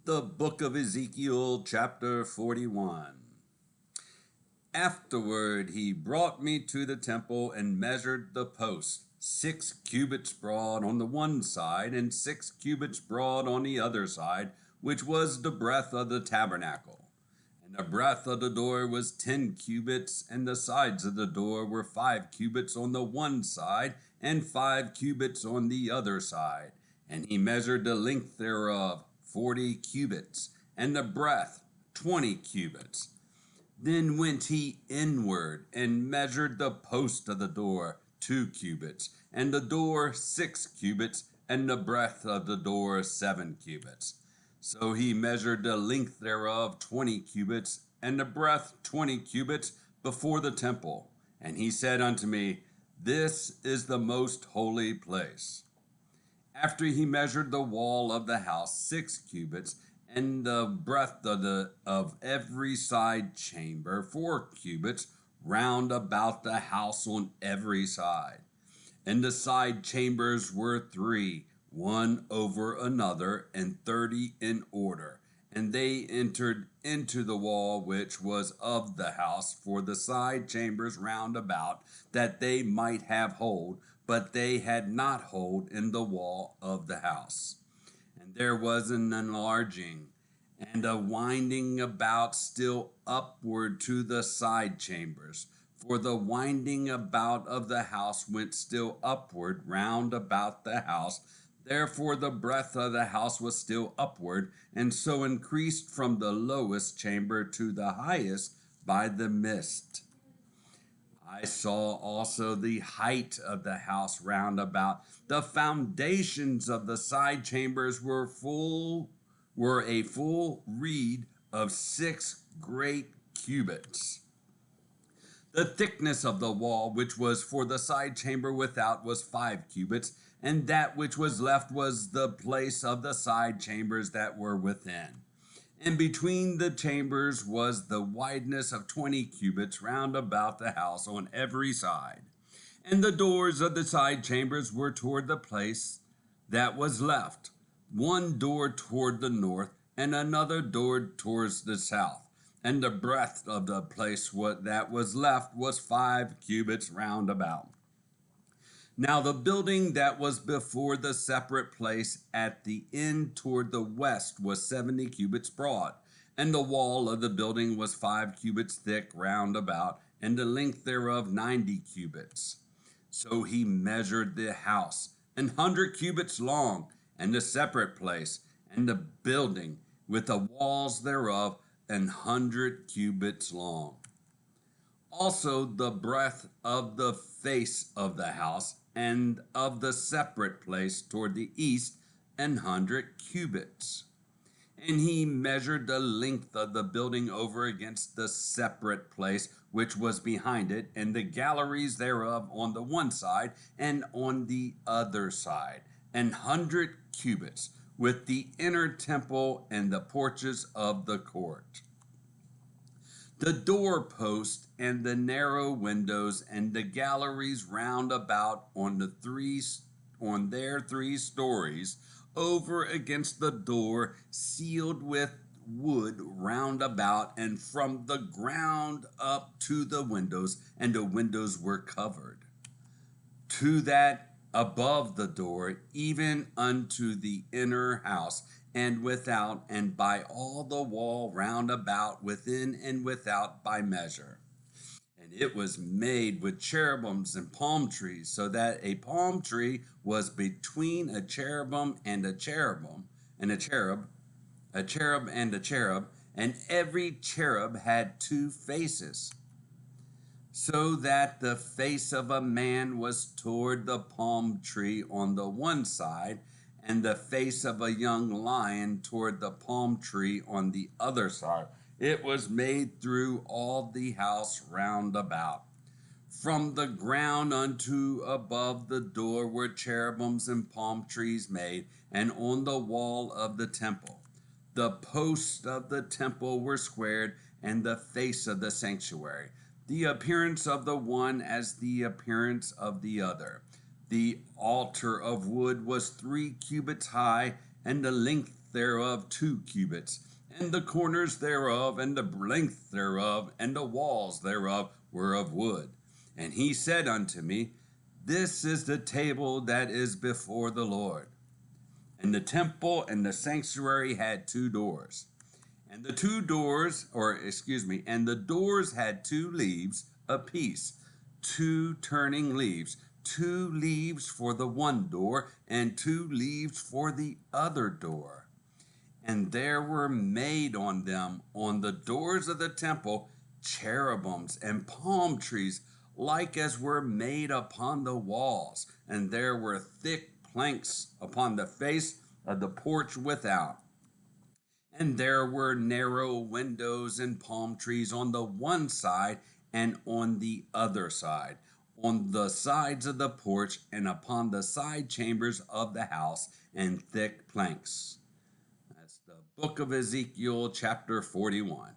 The book of Ezekiel, chapter 41. Afterward he brought me to the temple and measured the post, 6 cubits broad on the one side and 6 cubits broad on the other side, which was the breadth of the tabernacle. And the breadth of the door was 10 cubits, and the sides of the door were 5 cubits on the one side and 5 cubits on the other side. And he measured the length thereof 40 cubits, and the breadth 20 cubits. Then went he inward and measured the post of the door 2 cubits, and the door 6 cubits, and the breadth of the door 7 cubits. So he measured the length thereof 20 cubits, and the breadth 20 cubits before the temple. And he said unto me, This is the most holy place. After he measured the wall of the house 6 cubits, and the breadth of every side chamber 4 cubits, round about the house on every side. And the side chambers were 3, one over another, and 30 in order. And they entered into the wall which was of the house for the side chambers round about, that they might have hold, but they had not hold in the wall of the house. And there was an enlarging and a winding about still upward to the side chambers. For the winding about of the house went still upward round about the house. Therefore the breadth of the house was still upward, and so increased from the lowest chamber to the highest by the mist. I saw also the height of the house round about. The foundations of the side chambers were a full reed of 6 great cubits. The thickness of the wall which was for the side chamber without was 5 cubits, and that which was left was the place of the side chambers that were within. And between the chambers was the wideness of 20 cubits round about the house on every side. And the doors of the side chambers were toward the place that was left, one door toward the north, and another door towards the south. And the breadth of the place that was left was 5 cubits round about. Now the building that was before the separate place at the end toward the west was 70 cubits broad, and the wall of the building was 5 cubits thick round about, and the length thereof 90 cubits. So he measured the house 100 cubits long, and the separate place, and the building with the walls thereof 100 cubits long. Also the breadth of the face of the house and of the separate place toward the east 100 cubits. And he measured the length of the building over against the separate place which was behind it, and the galleries thereof on the one side and on the other side 100 cubits, with the inner temple and the porches of the court. The doorpost and the narrow windows and the galleries round about on their 3 stories over against the door, sealed with wood round about, and from the ground up to the windows, and the windows were covered. To that above the door, even unto the inner house, and without, and by all the wall round about, within and without, by measure. And it was made with cherubims and palm trees, so that a palm tree was between a cherubim and a cherubim, and a cherub and a cherub, and every cherub had 2 faces, so that the face of a man was toward the palm tree on the one side, and the face of a young lion toward the palm tree on the other side. It was made through all the house round about. From the ground unto above the door were cherubims and palm trees made, and on the wall of the temple. The posts of the temple were squared, and the face of the sanctuary, the appearance of the one as the appearance of the other. The altar of wood was 3 cubits high, and the length thereof 2 cubits, and the corners thereof, and the length thereof, and the walls thereof were of wood. And he said unto me, This is the table that is before the Lord. And the temple and the sanctuary had 2 doors. And the doors had 2 leaves apiece, 2 turning leaves, 2 leaves for the one door, and 2 leaves for the other door. And there were made on them, on the doors of the temple, cherubims and palm trees, like as were made upon the walls. And there were thick planks upon the face of the porch without. And there were narrow windows and palm trees on the one side and on the other side, on the sides of the porch and upon the side chambers of the house, and thick planks. That's the book of Ezekiel, chapter 41.